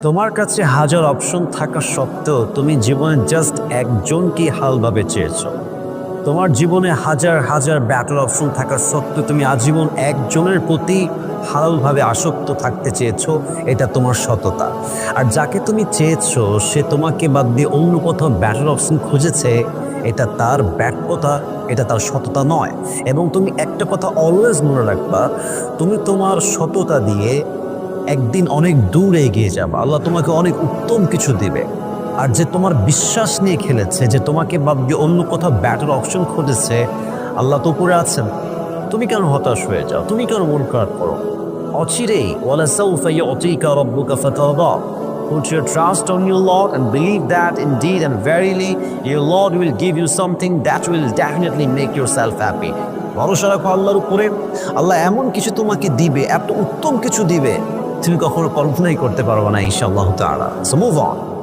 তোমার কাছে হাজার অপশন থাকা সত্ত্বেও তুমি জীবনে জাস্ট একজনকেই হালভাবে চেয়েছো। তোমার জীবনে হাজার হাজার ব্যাটার অপশন থাকা সত্ত্বেও তুমি আজীবন একজনের প্রতি হালালভাবে আসক্ত থাকতে চেয়েছো। এটা তোমার সততা। আর যাকে তুমি চেয়েছো সে তোমাকে বাদ দিয়ে অন্য কোথাও ব্যাটার অপশন খুঁজেছে, এটা তার ব্যর্থতা, এটা তার সততা নয়। এবং তুমি একটা কথা অলওয়েজ মনে রাখবা, তুমি তোমার সততা দিয়ে একদিন অনেক দূরে এগিয়ে যাবা। আল্লাহ তোমাকে অনেক উত্তম কিছু দিবে। আর যে তোমার বিশ্বাস নিয়ে খেলেছে, যে তোমাকে বাদ দিয়ে অন্য কোথাও ব্যাটার অপশন খুঁজেছে, আল্লাহ তো উপরে আছেন। তুমি কেন হতাশ হয়ে যাও? তুমি কেন মন খারাপ করো? অচিরেই ওয়ালাসাউফা ইউতিকা রাব্বুকা ফাতারদা। Put your trust on your Lord and believe that indeed and verily your Lord will give you something that will definitely make yourself happy. ভরসা রাখো আল্লাহর উপরে। আল্লাহ এমন কিছু তোমাকে দিবে, এত উত্তম কিছু দিবে, তুমি কখনো কল্পনাই করতে পারবে না ইনশাআল্লাহ তাআলা। So move on.